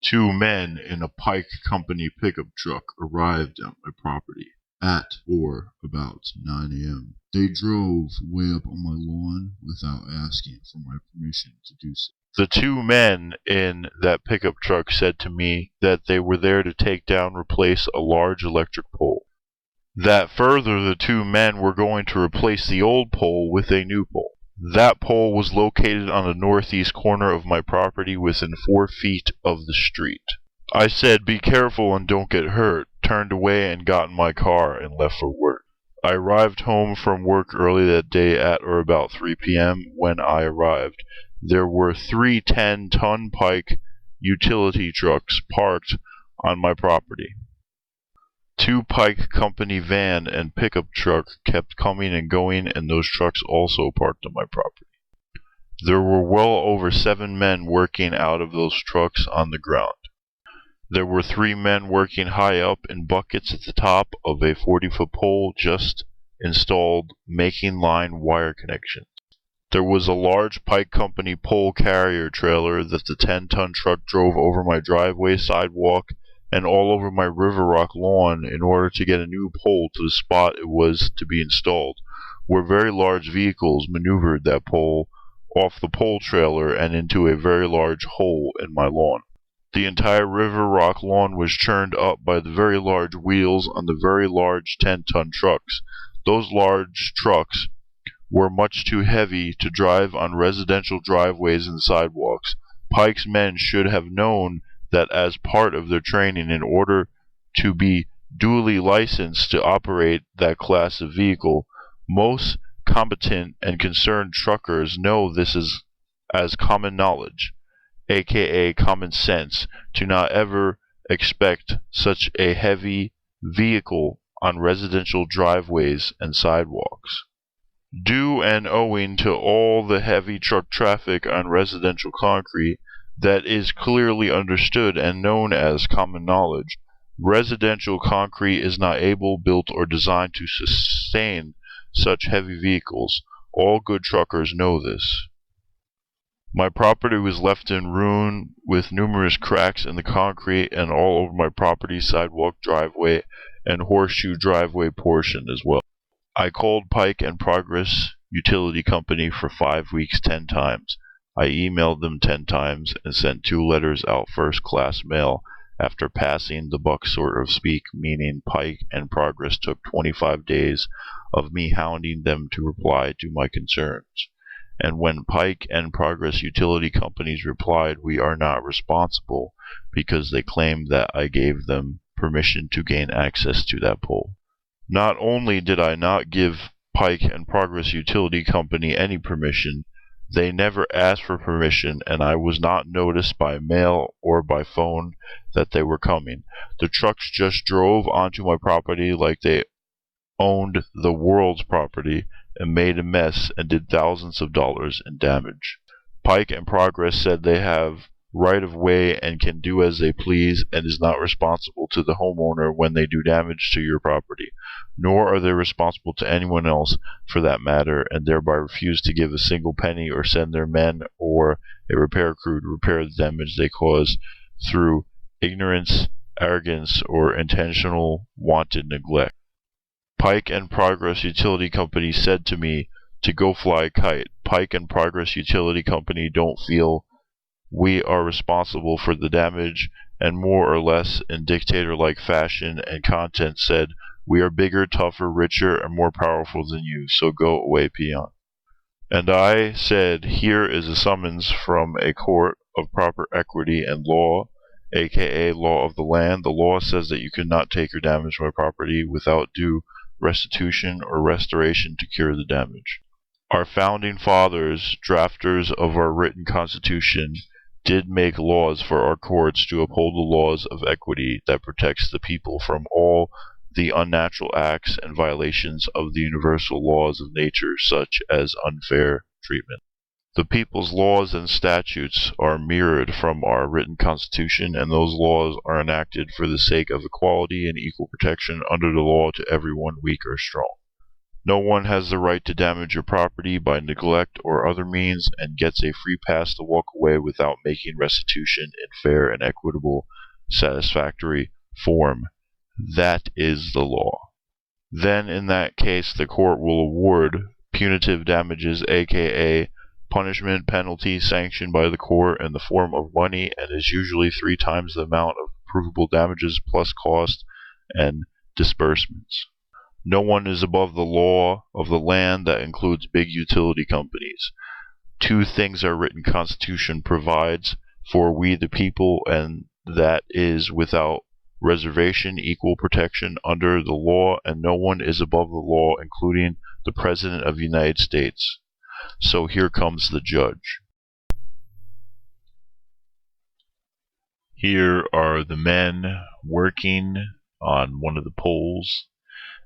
Two men in a Pike Company pickup truck arrived at my property at or about 9 a.m. They drove way up on my lawn without asking for my permission to do so. The two men in that pickup truck said to me that they were there to take down, replace a large electric pole. That further, the two men were going to replace the old pole with a new pole. That pole was located on the northeast corner of my property within 4 feet of the street. I said, "Be careful and don't get hurt," turned away and got in my car and left for work. I arrived home from work early that day at or about 3 p.m. When I arrived, there were 3 10-ton Pike utility trucks parked on my property. 2 Pike Company van and pickup truck kept coming and going, and those trucks also parked on my property. There were well over 7 men working out of those trucks on the ground. There were 3 men working high up in buckets at the top of a 40-foot pole just installed, making line wire connections. There was a large Pike Company pole carrier trailer that the 10-ton truck drove over my driveway, sidewalk, and all over my RiverRock lawn in order to get a new pole to the spot it was to be installed, where very large vehicles maneuvered that pole off the pole trailer and into a very large hole in my lawn. The entire RiverRock lawn was churned up by the very large wheels on the very large 10-ton trucks. Those large trucks were much too heavy to drive on residential driveways and sidewalks. Pike's men should have known that as part of their training, in order to be duly licensed to operate that class of vehicle. Most competent and concerned truckers know this is as common knowledge, aka common sense, to not ever expect such a heavy vehicle on residential driveways and sidewalks. Due and owing to all the heavy truck traffic on residential concrete that is clearly understood and known as common knowledge, residential concrete is not able, built, or designed to sustain such heavy vehicles. All good truckers know this. My property was left in ruin with numerous cracks in the concrete and all over my property, sidewalk, driveway, and horseshoe driveway portion as well. I called Pike and Progress Utility Company for 5 weeks 10 times. I emailed them 10 times and sent 2 letters out first-class mail after passing the buck, sort of speak, meaning Pike and Progress took 25 days of me hounding them to reply to my concerns. And when Pike and Progress Utility Companies replied, "We are not responsible," because they claimed that I gave them permission to gain access to that pole. Not only did I not give Pike and Progress Utility Company any permission, they never asked for permission, and I was not noticed by mail or by phone that they were coming. The trucks just drove onto my property like they owned the world's property and made a mess and did thousands of dollars in damage. Pike and Progress said they have right of way and can do as they please and is not responsible to the homeowner when they do damage to your property, nor are they responsible to anyone else for that matter, and thereby refuse to give a single penny or send their men or a repair crew to repair the damage they cause through ignorance, arrogance, or intentional wanted neglect. Pike and Progress Utility Company said to me to go fly a kite. Pike and Progress Utility Company don't feel we are responsible for the damage, and more or less in dictator-like fashion and content said, "We are bigger, tougher, richer, and more powerful than you, so go away, peon." And I said, "Here is a summons from a court of proper equity and law, aka law of the land. The law says that you cannot take or damage my property without due restitution or restoration to cure the damage. Our founding fathers, drafters of our written constitution, did make laws for our courts to uphold the laws of equity that protects the people from all the unnatural acts and violations of the universal laws of nature, such as unfair treatment. The people's laws and statutes are mirrored from our written constitution, and those laws are enacted for the sake of equality and equal protection under the law to everyone, weak or strong. No one has the right to damage your property by neglect or other means and gets a free pass to walk away without making restitution in fair and equitable, satisfactory form. That is the law. Then in that case the court will award punitive damages, aka punishment, penalty sanctioned by the court in the form of money, and is usually 3 times the amount of provable damages plus cost and disbursements. No one is above the law of the land. That includes big utility companies. 2 things our written constitution provides for we the people, and that is without reservation, equal protection under the law, and no one is above the law, including the President of the United States. So here comes the judge. Here are the men working on one of the poles.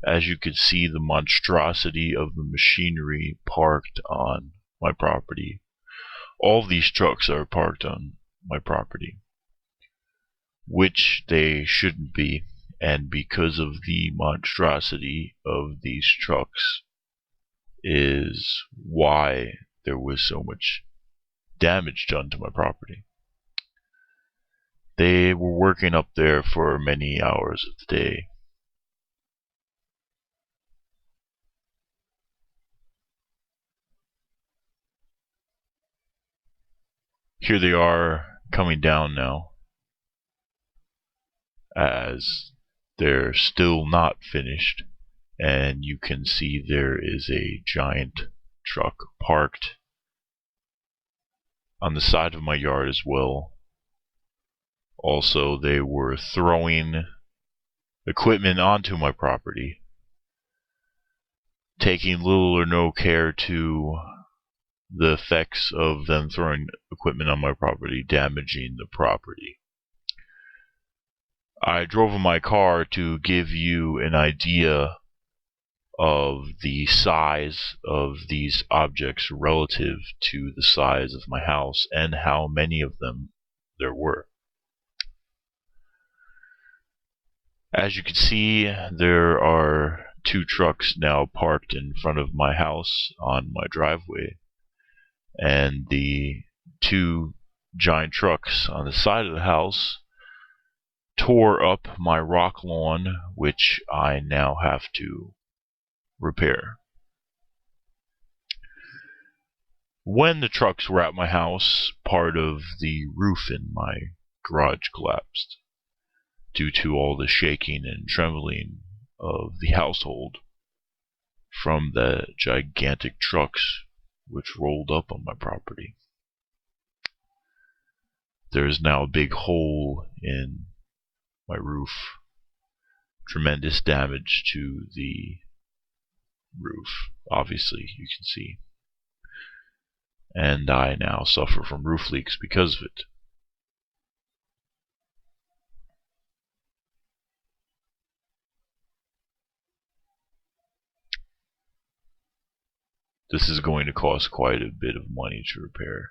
As you can see, the monstrosity of the machinery parked on my property. All of these trucks are parked on my property, which they shouldn't be, and because of the monstrosity of these trucks is why there was so much damage done to my property. They were working up there for many hours of the day. Here they are coming down now, as they're still not finished, and you can see there is a giant truck parked on the side of my yard as well. Also, they were throwing equipment onto my property, taking little or no care to the effects of them throwing equipment on my property, damaging the property. I drove in my car to give you an idea of the size of these objects relative to the size of my house and how many of them there were. As you can see, there are 2 trucks now parked in front of my house on my driveway, and the 2 giant trucks on the side of the house tore up my rock lawn, which I now have to repair. When the trucks were at my house, part of the roof in my garage collapsed due to all the shaking and trembling of the household from the gigantic trucks which rolled up on my property. There is now a big hole in my roof. Tremendous damage to the roof, obviously, you can see. And I now suffer from roof leaks because of it. This is going to cost quite a bit of money to repair.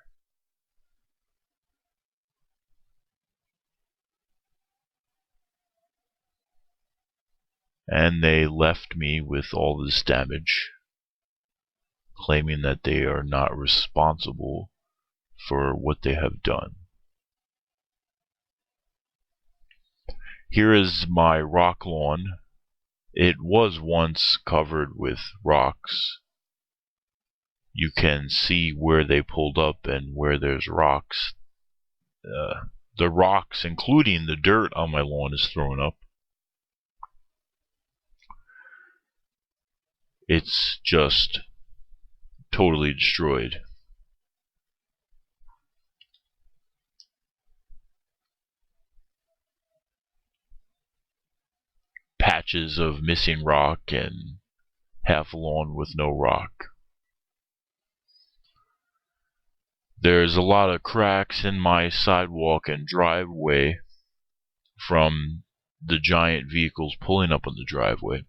And they left me with all this damage, claiming that they are not responsible for what they have done. Here is my rock lawn. It was once covered with rocks. You can see where they pulled up and where there's rocks. The rocks, including the dirt on my lawn, is thrown up. It's just totally destroyed. Patches of missing rock and half a lawn with no rock. There's a lot of cracks in my sidewalk and driveway from the giant vehicles pulling up on the driveway.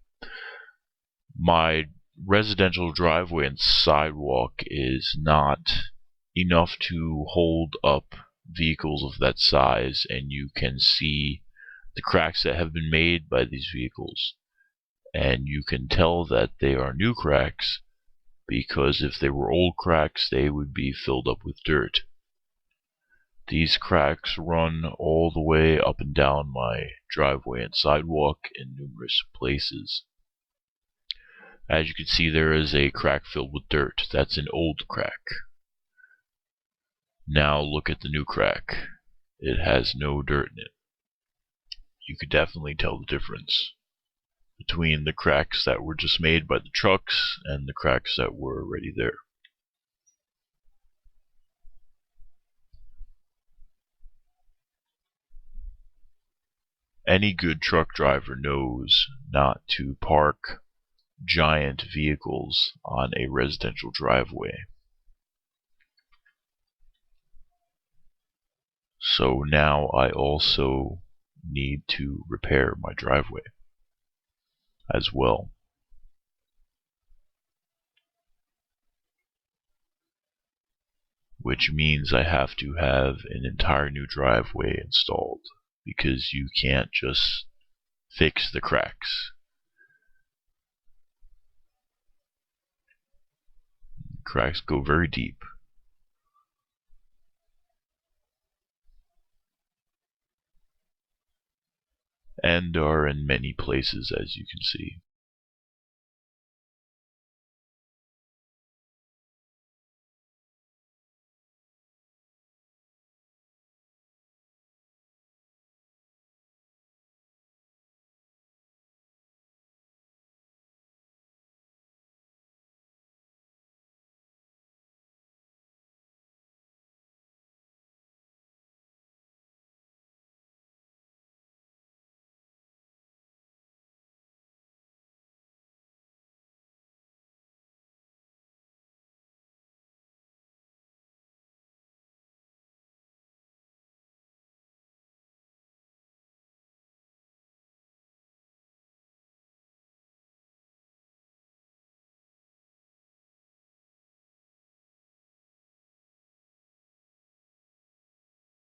My residential driveway and sidewalk is not enough to hold up vehicles of that size, and you can see the cracks that have been made by these vehicles. And you can tell that they are new cracks because if they were old cracks, they would be filled up with dirt. These cracks run all the way up and down my driveway and sidewalk in numerous places. As you can see, there is a crack filled with dirt. That's an old crack. Now look at the new crack. It has no dirt in it. You could definitely tell the difference between the cracks that were just made by the trucks and the cracks that were already there. Any good truck driver knows not to park giant vehicles on a residential driveway. So now I also need to repair my driveway as well. Which means I have to have an entire new driveway installed, because you can't just fix the cracks. Cracks go very deep. And are in many places, as you can see.